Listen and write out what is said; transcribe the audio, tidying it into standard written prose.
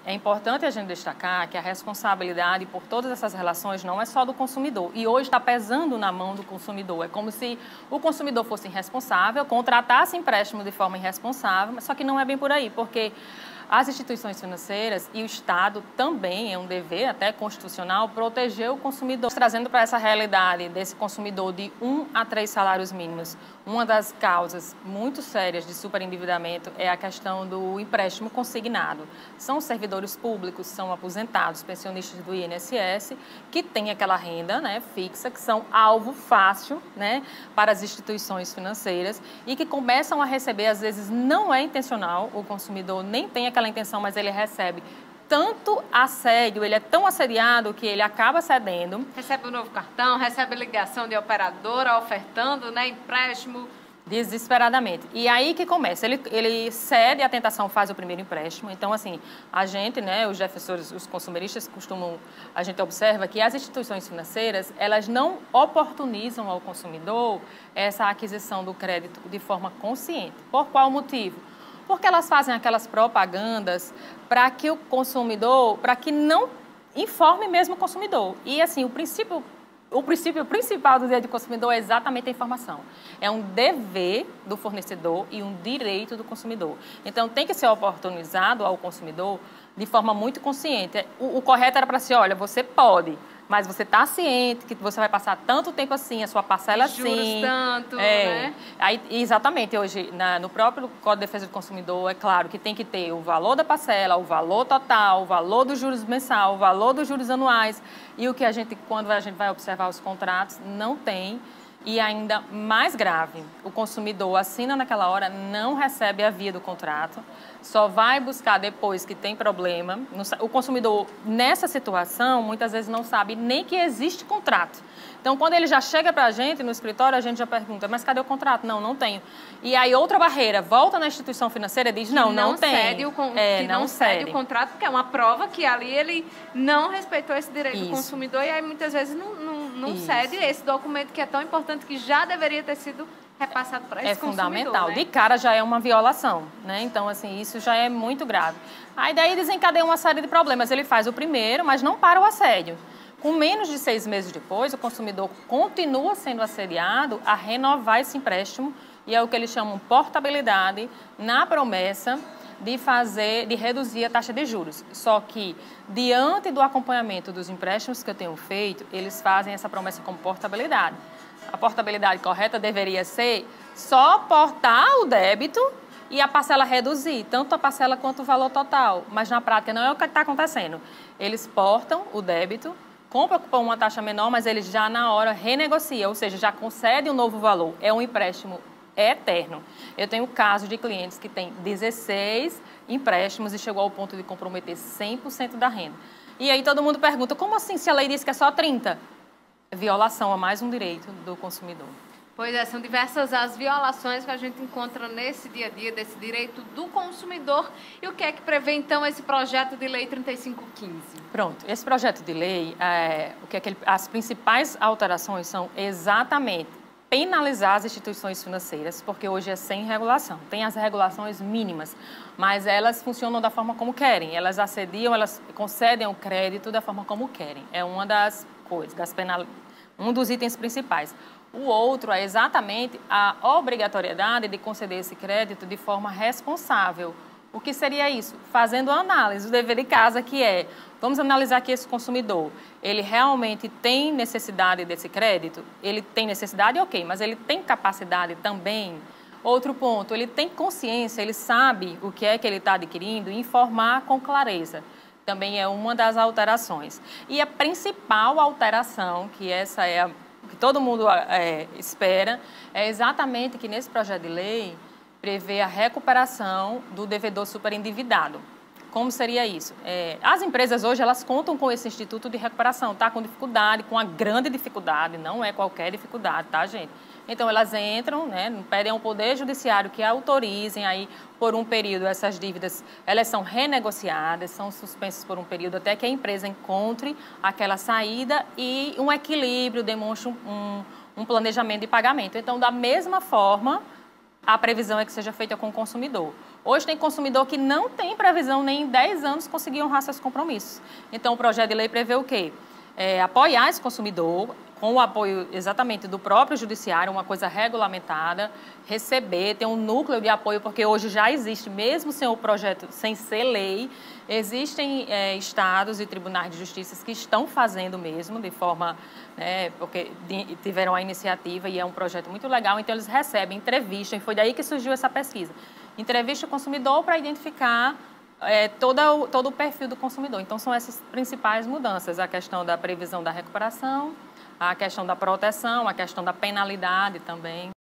é importante a gente destacar que a responsabilidade por todas essas relações não é só do consumidor. E hoje está pesando na mão do consumidor. É como se o consumidor fosse irresponsável, contratasse empréstimo de forma irresponsável, mas só que não é bem por aí, porque as instituições financeiras e o Estado também, é um dever até constitucional, proteger o consumidor. Trazendo para essa realidade desse consumidor de 1 a 3 salários mínimos, uma das causas muito sérias de superendividamento é a questão do empréstimo consignado. São servidores públicos, são aposentados, pensionistas do INSS, que têm aquela renda, né, fixa, que são alvo fácil, né, para as instituições financeiras e que começam a receber, às vezes não é intencional, o consumidor nem tem aquela intenção, mas ele recebe tanto assédio, ele é tão assediado que ele acaba cedendo. Recebe um novo cartão, recebe ligação de operadora ofertando, né, empréstimo. Desesperadamente. E aí que começa, ele cede, a tentação faz o primeiro empréstimo. Então, assim, a gente, né, os defensores, os consumeristas costumam, a gente observa que as instituições financeiras, elas não oportunizam ao consumidor essa aquisição do crédito de forma consciente. Por qual motivo? Porque elas fazem aquelas propagandas para que o consumidor, para que não informe mesmo o consumidor. E, assim, o princípio principal do direito do consumidor é exatamente a informação. É um dever do fornecedor e um direito do consumidor. Então, tem que ser oportunizado ao consumidor de forma muito consciente. O correto era para ser, olha, você pode, mas você está ciente que você vai passar tanto tempo assim, a sua parcela assim. Juros tanto, né? Aí, exatamente, hoje, no próprio Código de Defesa do Consumidor, é claro que tem que ter o valor da parcela, o valor total, o valor dos juros mensal, o valor dos juros anuais. E o que quando a gente vai observar os contratos, não tem. E ainda mais grave, o consumidor assina naquela hora, não recebe a via do contrato, só vai buscar depois que tem problema. O consumidor, nessa situação, muitas vezes não sabe nem que existe contrato. Então, quando ele já chega para a gente no escritório, a gente já pergunta, mas cadê o contrato? Não, não tenho. E aí, outra barreira, volta na instituição financeira e diz, não tem. Não cede o contrato, porque é uma prova que ali ele não respeitou esse direito do consumidor e aí muitas vezes não cede esse documento que é tão importante que já deveria ter sido repassado para esse consumidor. É fundamental. Né? De cara já é uma violação, né? Então, assim, isso já é muito grave. Aí daí desencadeia uma série de problemas. Ele faz o primeiro, mas não para o assédio. Com menos de 6 meses depois, o consumidor continua sendo assediado a renovar esse empréstimo e é o que eles chamam portabilidade na promessa de reduzir a taxa de juros. Só que, diante do acompanhamento dos empréstimos que eu tenho feito, eles fazem essa promessa como portabilidade. A portabilidade correta deveria ser só portar o débito e a parcela reduzir, tanto a parcela quanto o valor total. Mas, na prática, não é o que está acontecendo. Eles portam o débito, compram por uma taxa menor, mas eles já na hora renegociam, ou seja, já concedem um novo valor. É um empréstimo eterno. Eu tenho casos de clientes que têm 16 empréstimos e chegou ao ponto de comprometer 100% da renda. E aí todo mundo pergunta, como assim se a lei diz que é só 30%? Violação a mais um direito do consumidor. Pois é, são diversas as violações que a gente encontra nesse dia a dia desse direito do consumidor. E o que é que prevê, então, esse projeto de lei 3515? Pronto, esse projeto de lei, as principais alterações são exatamente penalizar as instituições financeiras, porque hoje é sem regulação. Tem as regulações mínimas, mas elas funcionam da forma como querem. Elas assediam, elas concedem o crédito da forma como querem. É uma das coisas, um dos itens principais. O outro é exatamente a obrigatoriedade de conceder esse crédito de forma responsável. O que seria isso? Fazendo a análise, o dever de casa que é, vamos analisar aqui esse consumidor. Ele realmente tem necessidade desse crédito? Ele tem necessidade, ok, mas ele tem capacidade também? Outro ponto, ele tem consciência, ele sabe o que é que ele está adquirindo e informar com clareza. Também é uma das alterações. E a principal alteração, que essa é que todo mundo espera, é exatamente que nesse projeto de lei prevê a recuperação do devedor superendividado. Como seria isso? As empresas hoje, elas contam com esse instituto de recuperação, tá? Com dificuldade, com uma grande dificuldade, não é qualquer dificuldade, tá, gente? Então, elas entram, né, pedem ao Poder Judiciário que autorizem aí por um período essas dívidas, elas são renegociadas, são suspensas por um período até que a empresa encontre aquela saída e um equilíbrio, demonstre um planejamento de pagamento. Então, da mesma forma, a previsão é que seja feita com o consumidor. Hoje tem consumidor que não tem previsão nem em 10 anos conseguir honrar seus compromissos. Então, o projeto de lei prevê o quê? Apoiar esse consumidor, com o apoio exatamente do próprio judiciário, uma coisa regulamentada, receber, ter um núcleo de apoio, porque hoje já existe, mesmo sem o projeto, sem ser lei, existem estados e tribunais de justiça que estão fazendo mesmo, de forma, porque tiveram a iniciativa e é um projeto muito legal, então eles recebem entrevista, e foi daí que surgiu essa pesquisa. Entrevista o consumidor para identificar todo o perfil do consumidor. Então, são essas principais mudanças, a questão da previsão da recuperação, a questão da proteção, a questão da penalidade também.